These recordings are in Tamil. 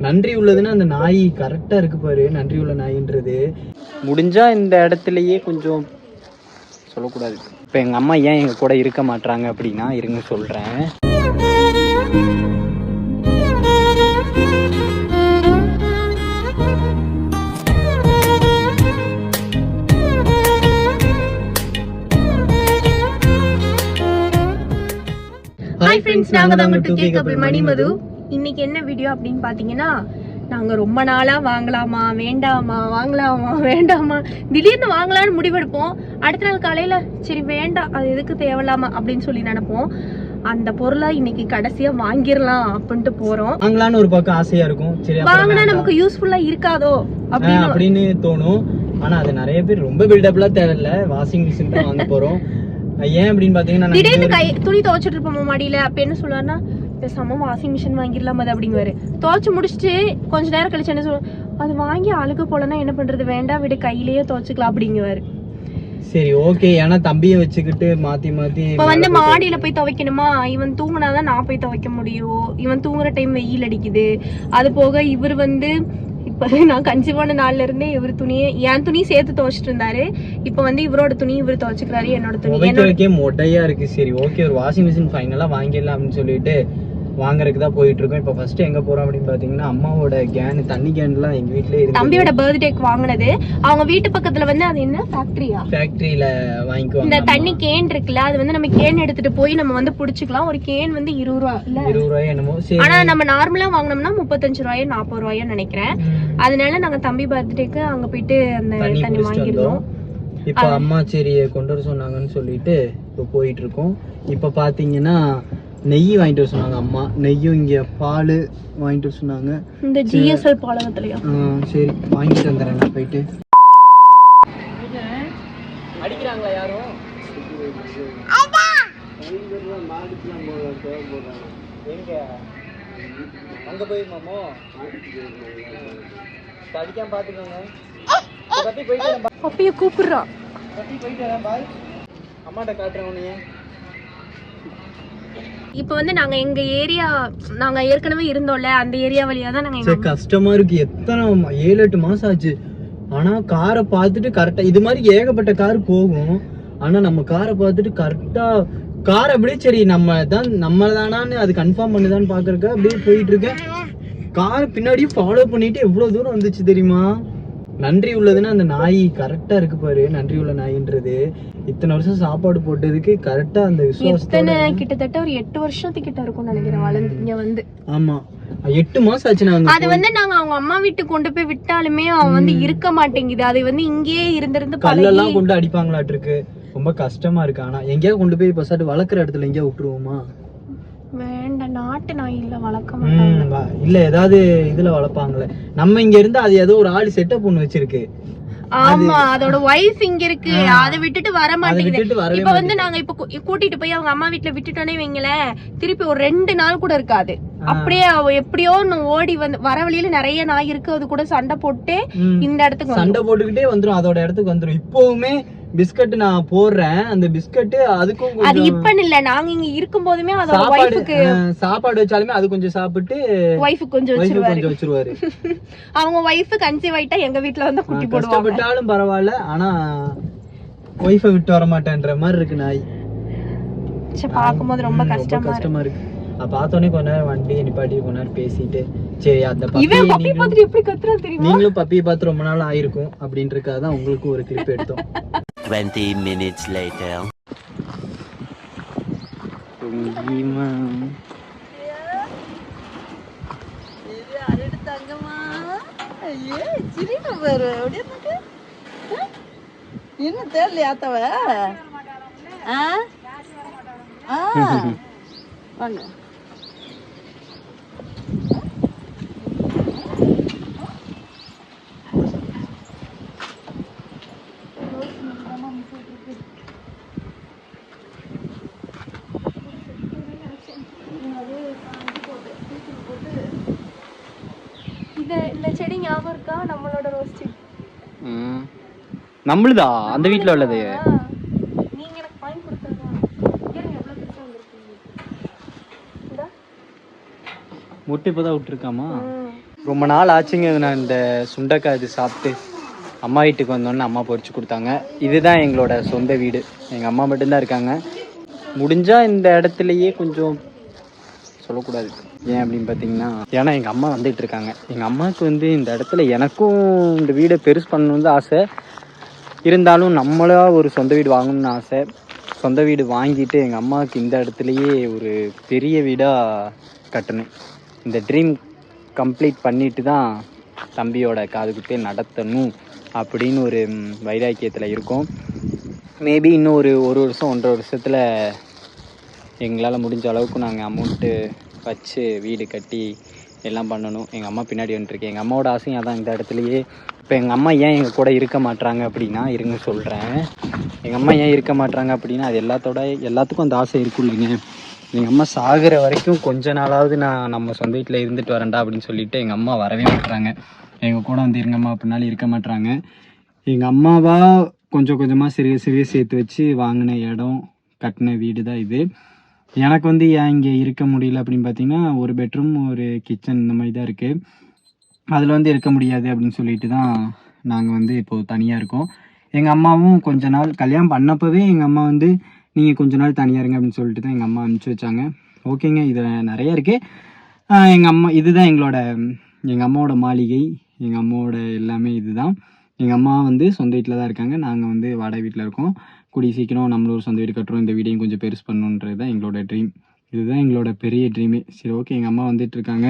நன்றி உள்ளதுன்னா அந்த நாய் கரெக்டா இருக்கு பாரு, நன்றி உள்ள நாயின்றது. முடிஞ்சா இந்த இடத்துலயே கொஞ்சம் சொல்லக்கூடாது. இப்போ எங்கள் அம்மா ஏன் எங்கள் கூட இருக்க மாட்டாங்க அப்படின்னா, இருங்க சொல்கிறேன். ஹாய் ஃப்ரெண்ட்ஸ், நாங்க தான் உங்க 2K கபிள் மணிமது. இன்னைக்கு என்ன வீடியோ அப்படின்னு பாத்தீங்கன்னா, நாங்க ரொம்ப நாளா வாங்கலாமா வேண்டாமா வாங்கலாமா வேண்டாமா திடீர்னு வாங்கலாம்னு முடிவெடுப்போம். அடுத்த நாள் காலையில சரி வேண்டாம், அது எதுக்கு தேவையில்லாம அப்படின்னு சொல்லி நினைப்போம். அந்த பொருளை இன்னைக்கு கடைசியா வாங்கிடலாம் அப்படின்ட்டு போறோம். வாங்கலான்னு ஒரு பக்கம் ஆசையா இருக்கும், சரி வாங்கினா நமக்கு யூஸ்ஃபுல்லா இருக்காதோ அப்படின்னு தோணும். ஆனா அது நிறைய பேர் ரொம்ப பில்டப்லாம் தேவையில்ல, வாஷிங் மிஷின் தான் வாங்க போறோம். ஏன் அப்படின்னு பாத்தீங்கன்னா, திடீர்னு துணி துவைச்சிட்டு இருப்போம் மாடியில. அப்ப என்ன சொல்லுவாருன்னா, பேசாம வாஷிங் மிஷின் வாங்கிடலாம் அது அப்படிங்குவாரு. துவைச்சு முடிச்சுட்டு கொஞ்ச நேரம் கழிச்சு என்ன சொல்லுவோம், அது வாங்கி அழுக போலன்னா என்ன பண்றது, வேண்டாம் விட கையிலேயே துவைச்சுக்கலாம் அப்படிங்குவாரு. சரி ஓகே, ஏன்னா தம்பியை வச்சுக்கிட்டு மாத்தி மாத்தி இப்ப வந்து மாடியில போய் துவைக்கணுமா, இவன் தூங்குனாதான் நான் போய் துவைக்க முடியும். இவன் தூங்குற டைம் வெயில் அடிக்குது. அது போக இவர் வந்து இப்ப நான் கன்சீவான நாள்ல இருந்தே இவர் துணியை என் துணி சேர்த்து துவைச்சிட்டு இருந்தாரு. இப்ப வந்து இவரோட துணி இவர் துவைச்சுக்கிறாரு, என்னோட துணி மொட்டையா இருக்கு. சரி ஓகே, ஒரு வாஷிங் மிஷின் ஃபைனலா வாங்கிடலாம் அப்படின்னு சொல்லிட்டு வாங்குறதுக்கு தான் போயிட்டு இருக்கோம். இப்ப ஃபர்ஸ்ட் எங்க போறோம் அப்படின்னு பாத்தீங்கன்னா, அம்மாவோட கேன், தண்ணி கேன் எல்லாம் எங்க வீட்லயே இருக்கு. தம்பியோட பர்த்டேக்கு வாங்கினது. அவங்க வீட்டு பக்கத்துல வந்து அது என்ன ஃபேக்டரியில வாங்கிக்குவாங்க. இந்த தண்ணி கேன் இருக்குல்ல, அது வந்து நம்ம கேன் எடுத்துட்டு போய் நம்ம வந்து புடிச்சுக்கலாம். ஒரு கேன் வந்து 20 ரூபா இல்ல 20 ரூபாய் என்னமோ. ஆனா நம்ம நார்மலா வாங்கினோம்னா 35 ரூபாயோ 40 ரூபாயோ நினைக்கிறேன். அதனால நாங்க தம்பி பர்த்டேக்கு அங்க போயிட்டு அந்த தண்ணி வாங்கிருந்தோம். இப்ப அம்மா சரி கொண்டு வர சொன்னாங்கன்னு சொல்லிட்டு இப்ப போயிட்டு இருக்கோம். இப்ப பாத்தீங்கன்னா நெய் வாங்கிட்டு வர சொன்னாங்க அம்மா. நெய்யும் இங்க பால் வாங்கிட்டு வர சொன்னாங்க. இந்த ஜிஎஸ்எல் பாலகத்துலயா? சரி வாங்கிட்டு வந்துடுறேன் நான் போயிட்டு. அடிக்கிறாங்களா யாரும்? எங்க அங்க போயிருமாமோ? அடிக்காம பாத்துக்கோங்க. அப்பயே கூப்பிடுறான். அம்மாட்ட காட்டுறேன் உன்னையே. இப்ப வந்து நாங்க எங்க ஏரியா, நாங்க ஏற்கனவே இருந்தோம்ல அந்த ஏரியா வழியா தான் நாங்க. கஷ்டமா இருக்கு, எத்தனை 7-8 மாசம் ஆச்சு. ஆனா காரை பார்த்துட்டு கரெக்டா, இது மாதிரி ஏகப்பட்ட கார் போகும். ஆனா நம்ம காரை பார்த்துட்டு கரெக்டா கார் அப்படியே சரி நம்ம தானான்னு அது கன்ஃபார்ம் பண்ணுதான்னு பாக்குறக்க அப்படியே போயிட்டு இருக்கேன். கார் பின்னாடியே ஃபாலோ பண்ணிட்டு எவ்வளவு தூரம் வந்துச்சு தெரியுமா? நன்றி உள்ளதுன்னா அந்த நாய் கரெக்டா இருக்கு பாரு, நன்றி உள்ள நாயின்றது. இத்தனை வருஷம் சாப்பாடு போட்டதுக்கு கரெக்டா அந்த விசுவாசத்தோட. கிட்டத்தட்ட ஒரு 8 வருஷத்துக்கிட்ட இருக்கும்னு நினைக்கிறேன் வளர்ந்து இங்க வந்து. ஆமா 8 மாசம் ஆச்சு. நாங்க அது வந்து நாங்க அவங்க அம்மா வீட்டுக்கு கொண்டு போய் விட்டாலுமே அவன் வந்து இருக்க மாட்டேங்குது. அது வந்து இங்கேயே இருந்திருந்து கல்லெல்லாம் கொண்டு அடிப்பாங்களாட்டு இருக்கு. ரொம்ப கஷ்டமா இருக்கு. ஆனா எங்கேயாவது கொண்டு போய் பசாட்டு வளர்க்குற இடத்துல எங்கேயா விட்டுருவோமா? வேண்டாம், நாட்டு நாய் இல்ல வளர்க்க மாட்டாங்க. இல்ல ஏதாவது இதுல வளர்ப்பாங்களே. நம்ம இங்க இருந்து அது ஏதோ ஒரு ஆளு செட்டப் ஒண்ணு வச்சிருக்கு. ஆமா, அதோட வைஃப் இங்க இருக்கு. அதை விட்டுட்டு வர மாட்டேங்குது. இப்ப வந்து நாங்க இப்ப கூட்டிட்டு போய் அவங்க அம்மா வீட்டுல விட்டுட்டோன்னே வைங்களேன், திருப்பி ஒரு 2 நாள் கூட இருக்காது. அப்படியே அவ எப்படியோ ஓடி வந்து வர வழியில நிறைய நாய் இருக்கு, அது கூட சண்டை போட்டு இந்த இடத்துக்கு சண்டை போட்டுக்கிட்டே வந்துரும், அதோட இடத்துக்கு வந்துரும். இப்பவுமே பிஸ்கட் நான் போடுறேன், அந்த பிஸ்கட் அதுக்கும் அது இப்ப இல்ல, நாங்க இங்க இருக்கும் போதுமே அதோட வைஃப்க்கு சாப்பாடு வச்சாலுமே அது கொஞ்சம் சாப்பிட்டு வைஃப்க்கு கொஞ்சம் வச்சிருவாரு. அவங்க வைஃப் கன்சீவ் ஆயிட்டா எங்க வீட்ல வந்து குட்டி போடுவாங்க. கஷ்டப்பட்டாலும் பரவாயில்ல, ஆனா வைஃபை விட்டு வர மாட்டேன்ற மாதிரி இருக்கு நாய். பாக்கும்போது ரொம்ப கஷ்டமா இருக்கு. பார்த்தோன்னே கொஞ்ச நேரம் வண்டியை நிப்பாட்டி கொஞ்ச நேரம் பேசிட்டு சரி அந்த நீங்களும் பப்பியை பார்த்து ரொம்ப நாள் ஆயிருக்கும் அப்படின்றதுக்காக தான் உங்களுக்கு ஒரு கிளிப் எடுத்தோம். 20 minutes later. என்ன தெரியலையா தவ? வாங்க இந்த செடி ஞாபகம் இருக்கா? நம்மளோட ரோஸ் செடி. நம்மளுதா அந்த வீட்ல உள்ளது. நீங்க எனக்கு வாங்கி கொடுத்ததா? ஏங்க எவ்வளவு பெருசா வந்திருக்கு. முட்டை இப்பதான் விட்டுருக்காமா? ரொம்ப நாள் ஆச்சுங்க நான் இந்த சுண்டைக்காய் இது சாப்பிட்டு. அம்மா வீட்டுக்கு வந்தோடனே அம்மா பொரிச்சு கொடுத்தாங்க. இதுதான் எங்களோட சொந்த வீடு. எங்கள் அம்மா மட்டும்தான் இருக்காங்க. முடிஞ்சால் இந்த இடத்துலையே கொஞ்சம் சொல்லக்கூடாது, ஏன் அப்படின்னு பார்த்தீங்கன்னா, ஏன்னா எங்கள் அம்மா வந்துட்டு இருக்காங்க. எங்கள் அம்மாவுக்கு வந்து இந்த இடத்துல எனக்கும் இந்த வீடை பெருசு பண்ணணுன்னு ஆசை. இருந்தாலும் நம்மளா ஒரு சொந்த வீடு வாங்கணும்னு ஆசை. சொந்த வீடு வாங்கிட்டு எங்கள் அம்மாவுக்கு இந்த இடத்துலையே ஒரு பெரிய வீடாக கட்டணும். இந்த ட்ரீம் கம்ப்ளீட் பண்ணிட்டு தான் தம்பியோட காதுகுத்தே நடத்தணும் அப்படின்னு ஒரு வைராக்கியத்தில் இருக்கோம். மேபி இன்னும் ஒரு வருஷம் 1.5 வருஷத்தில் எங்களால் முடிஞ்ச அளவுக்கு நாங்கள் அமௌண்ட்டு வச்சு வீடு கட்டி எல்லாம் பண்ணணும். எங்கள் அம்மா பின்னாடி வந்துட்டுருக்கேன். எங்கள் அம்மாவோட ஆசையும் அதான் இந்த இடத்துலையே. இப்போ எங்கள் அம்மா ஏன் எங்கள் கூட இருக்க மாட்றாங்க அப்படின்னா, இருங்க சொல்கிறேன். எங்கள் அம்மா ஏன் இருக்க மாட்றாங்க அப்படின்னா, அது எல்லாத்துக்கும் அந்த ஆசை இருக்கும் இல்லைங்க. எங்கள் அம்மா சாகிற வரைக்கும் கொஞ்ச நாளாவது நான் நம்ம சொந்த வீட்டில் இருந்துட்டு வரேன்டா அப்படின்னு சொல்லிட்டு எங்கள் அம்மா வரவே மாட்டுறாங்க. எங்கள் கூட வந்து இருங்கம்மா அப்படின்னாலும் இருக்க மாட்டுறாங்க. எங்கள் அம்மாவா கொஞ்சம் கொஞ்சமாக சிறிய சேர்த்து வச்சு வாங்கின இடம், கட்டின வீடு தான் இது. எனக்கு வந்து ஏன் இங்கே இருக்க முடியல அப்படின்னு பார்த்தீங்கன்னா, ஒரு பெட்ரூம் ஒரு கிச்சன் இந்த மாதிரி தான் இருக்குது. அதில் வந்து இருக்க முடியாது அப்படின்னு சொல்லிட்டு தான் நாங்கள் வந்து இப்போது தனியாக இருக்கோம். எங்கள் அம்மாவும் கொஞ்ச நாள் கல்யாணம் பண்ணப்பவே எங்கள் அம்மா வந்து நீங்கள் கொஞ்ச நாள் தனியாக இருங்க அப்படின்னு சொல்லிட்டு தான் எங்கள் அம்மா அனுப்பிச்சி வச்சாங்க. ஓகேங்க, இதில் நிறையா இருக்குது. எங்கள் அம்மா இதுதான் எங்கள் அம்மாவோட மாளிகை, எங்கள் அம்மாவோட எல்லாமே இதுதான். எங்கள் அம்மா வந்து சொந்த வீட்டில் தான் இருக்காங்க. நாங்கள் வந்து வாடகை வீட்டில் இருக்கோம். கூடிய சீக்கிரம் நம்மள ஒரு சொந்த வீடு கட்டுறோம். இந்த வீடையும் கொஞ்சம் பெருசு பண்ணணுன்றது தான் எங்களோட ட்ரீம். இதுதான் எங்களோட பெரிய ட்ரீமே. சரி, ஓகே. எங்கள் அம்மா வந்துட்டுருக்காங்க,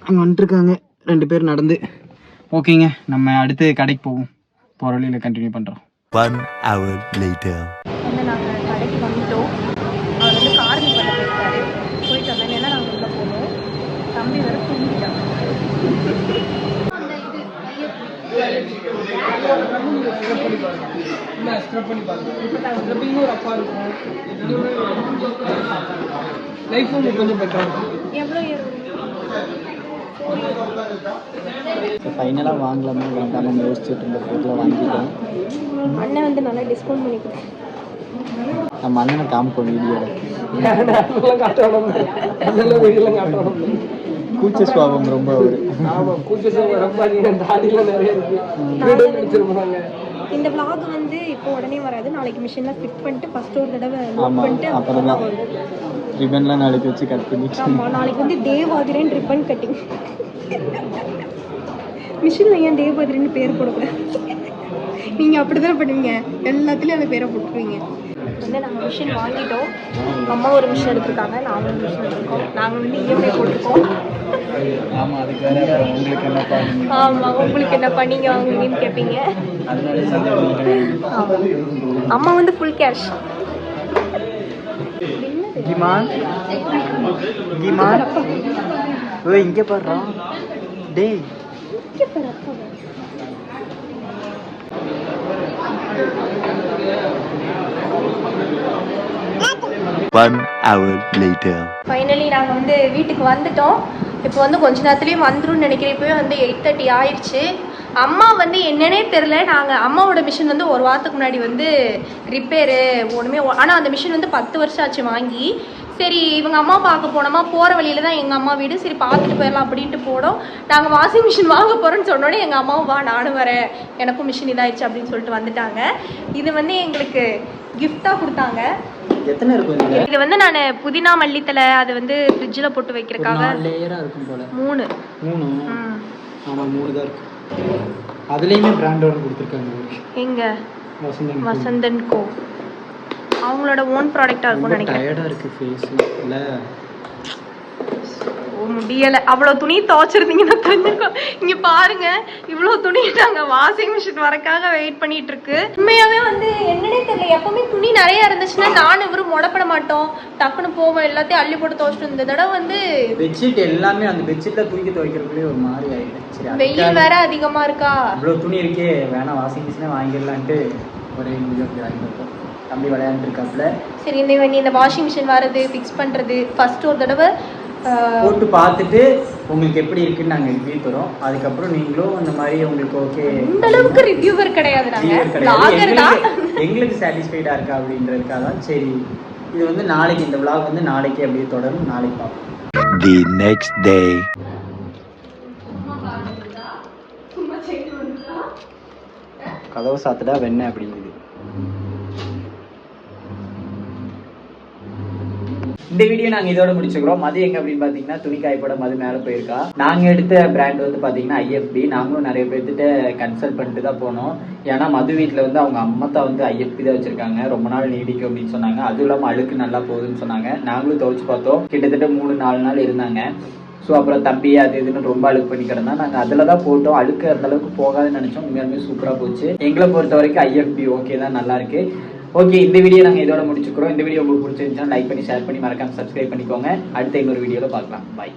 அங்கே வந்துட்டுருக்காங்க 2 பேர் நடந்து. ஓகேங்க, நம்ம அடுத்து கடைக்கு போவோம். போகிற வழியில் கண்டினியூ பண்ணுறோம். 1 hour later. வந்து நாங்கள் கடைக்கு வந்துட்டோம். அவர் வந்து கார்னி பண்ண போயிருக்காரு. போயிட்டு வந்தேன். ஏன்னா நாங்கள் உள்ளே போனோம். தம்பி வேறு தூங்கிட்டாங்க. ஃபைனலாக வாங்கலாமா வேண்டாமா யோசிச்சுட்டு இருந்த பொருளை வாங்கிட்டோம். அண்ணன் வந்து நல்லா டிஸ்கவுண்ட் பண்ணி கொடுத்தேன். நம்ம அண்ணனை காமிப்போம் வீடியோவில். கூச்ச சுவாபம் ரொம்ப ஒரு. இந்த vlog வந்து இப்போ உடனே வராது. நாளைக்கு மிஷினில் ஃபிட் பண்ணிட்டு ஃபர்ஸ்ட் ஒரு தடவை லோட் பண்ணிட்டு அப்புறம் தான் ரிப்பன்லாம் நாளைக்கு வச்சு கட் பண்ணிட்டு. ஆமாம், நாளைக்கு வந்து தேவாதிரன் ரிப்பன் கட்டிங். மிஷினில் ஏன் தேவாதிரன் பேர் போடக்கூடாது? நீங்கள் அப்படி தான் பண்ணுவீங்க, எல்லாத்துலேயும் அந்த பேரை போட்டுருவீங்க. வந்து நாங்கள் மிஷின் வாங்கிட்டோம். அம்மா ஒரு மிஷின் எடுத்துருக்காங்க, நாங்கள் ஒரு மிஷின் எடுத்துருக்கோம். நாங்கள் வந்து இஎம்ஐ போட்டிருக்கோம். ஆமாம், அதுக்கு வேறு உங்களுக்கு என்ன பண்ணீங்க? ஆமாம், உங்களுக்கு என்ன பண்ணீங்க வாங்குவீங்கன்னு கேட்பீங்க. அம்மா வந்து ஃபுல் கேஷ். கிமான் ஓ, இங்கே பாடுறோம். டேய், இங்கே பாரு. 1 hour later. ஃபைனலி நாங்கள் வந்து வீட்டுக்கு வந்துட்டோம். இப்போ வந்து கொஞ்ச நேரத்துலேயே வந்துடும் நினைக்கிறேன். இப்போவே வந்து 8:30 ஆயிடுச்சு. அம்மா வந்து என்னன்னே தெரில. நாங்கள் அம்மாவோட மிஷின் வந்து ஒரு வாரத்துக்கு முன்னாடி வந்து ரிப்பேரு ஒன்றுமே. ஆனால் அந்த மிஷின் வந்து 10 வருஷம் ஆச்சு வாங்கி. சரி, இவங்க அம்மா பார்க்க போனோமா, போகிற வழியில தான் எங்கள் அம்மா வீடு. சரி, பார்த்துட்டு போயிடலாம் அப்படின்ட்டு போனோம். நாங்கள் வாஷிங் மிஷின் வாங்க போகிறோன்னு சொன்னோன்னே எங்கள் அம்மாவும் வா நானும் வரேன், எனக்கும் மிஷின் இதாகிடுச்சு அப்படின்னு சொல்லிட்டு வந்துட்டாங்க. இது வந்து எங்களுக்கு கிஃப்டாக கொடுத்தாங்க. எத்தனை இருக்கும் இது வந்து நான் புதினா மல்லித்தலை அது வந்து ஃப்ரிட்ஜில் போட்டு வைக்கிறதுக்காக 4 லேயராக இருக்கும் போல. 3 ஆமாம், 3 தான் இருக்கு. அதுலேயுமே பிராண்ட் ஒன்று கொடுத்துருக்காங்க. எங்க வசந்தன் கோ அவங்களோட ஓன் ப்ராடக்டாக இருக்கும்னு நினைக்கிறேன். டயர்டாக இருக்குது ஃபேஸ் இல்லை, முடியலை. அவ்வளோ துணி துவைச்சிருந்தீங்கன்னா தெரிஞ்சுக்கோம். இங்கே பாருங்க, இவ்வளோ துணி நாங்கள் வாஷிங் மிஷின் வரக்காக வெயிட் பண்ணிட்டு இருக்கு. உண்மையாகவே வந்து என்னன்னே தெரியல. எப்பவுமே துணி நிறைய இருந்துச்சுன்னா நானும் இவரும் முடப்பட மாட்டோம், டக்குன்னு போவோம், எல்லாத்தையும் அள்ளி போட்டு துவைச்சிட்டு. இந்த தடவை வந்து பெட்ஷீட் எல்லாமே அந்த பெட்ஷீட்டில் தூக்கி துவைக்கிறதுலேயே ஒரு மாதிரி ஆகிடுச்சு. வெயில் வேற அதிகமாக இருக்கா. இவ்வளோ துணி இருக்கே, வேணா வாஷிங் மிஷினே வாங்கிடலான்ட்டு ஒரே முடிவு வாங்கியிருக்கோம். தம்பி விளையாண்டுருக்காப்புல. சரி, இந்த வாஷிங் மிஷின் வரது ஃபிக்ஸ் பண்ணுறது ஃபர்ஸ்ட் ஒரு தடவை போட்டு பார்த்துட்டு உங்களுக்கு எப்படி இருக்குன்னு நாங்கள் ரிவ்யூ தரோம். அதுக்கப்புறம் நீங்களும் அந்த மாதிரி உங்களுக்கு ஓகே. இந்த அளவுக்கு ரிவ்யூவர் கிடையாது, எங்களுக்கு சாட்டிஸ்ஃபைடாக இருக்கா அப்படின்றதுக்காக தான். சரி, இது வந்து நாளைக்கு இந்த vlog வந்து நாளைக்கு அப்படியே தொடரும். நாளைக்கு பார்ப்போம். The next day. கதவை சாத்துடா வெண்ணெய் அப்படிங்குது. இந்த வீடியோ நாங்க இதோட முடிச்சுக்கிறோம். மது எங்க அப்படின்னு பாத்தீங்கன்னா துணிக்காய்ப்போட மது மேல போயிருக்கா. நாங்க எடுத்த பிராண்ட் வந்து பாத்தீங்கன்னா IFB. நாங்களும் நிறைய பேர்த்திட்ட கன்சல்ட் பண்ணிட்டு தான் போனோம். ஏன்னா மது வீட்டுல வந்து அவங்க அம்மத்தா வந்து IFB தான் வச்சிருக்காங்க, ரொம்ப நாள் நீடிக்கும் அப்படின்னு சொன்னாங்க. அதுவும் இல்லாம அழுக்கு நல்லா போகுதுன்னு சொன்னாங்க. நாங்களும் துவைச்சு பார்த்தோம், கிட்டத்தட்ட 3-4 நாள் இருந்தாங்க. ஸோ அப்புறம் தம்பி அது இதுன்னு ரொம்ப அழுக்கு பண்ணி கிடந்தா நாங்கள் அதில் தான் போட்டோம். அழுக்கு அந்த அளவுக்கு போகாதுன்னு நினச்சோம். உண்மையாலுமே சூப்பராக போச்சு. எங்களை பொறுத்த வரைக்கும் IFB ஓகே தான், நல்லா இருக்கு. ஓகே, இந்த வீடியோ நாங்கள் இதோட முடிச்சுக்கிறோம். இந்த வீடியோ உங்களுக்கு பிடிச்சிருந்துச்சுன்னா லைக் பண்ணி ஷேர் பண்ணி மறக்காம சப்ஸ்கிரைப் பண்ணிக்கோங்க. அடுத்த இன்னொரு வீடியோவில் பார்க்கலாம். பாய்.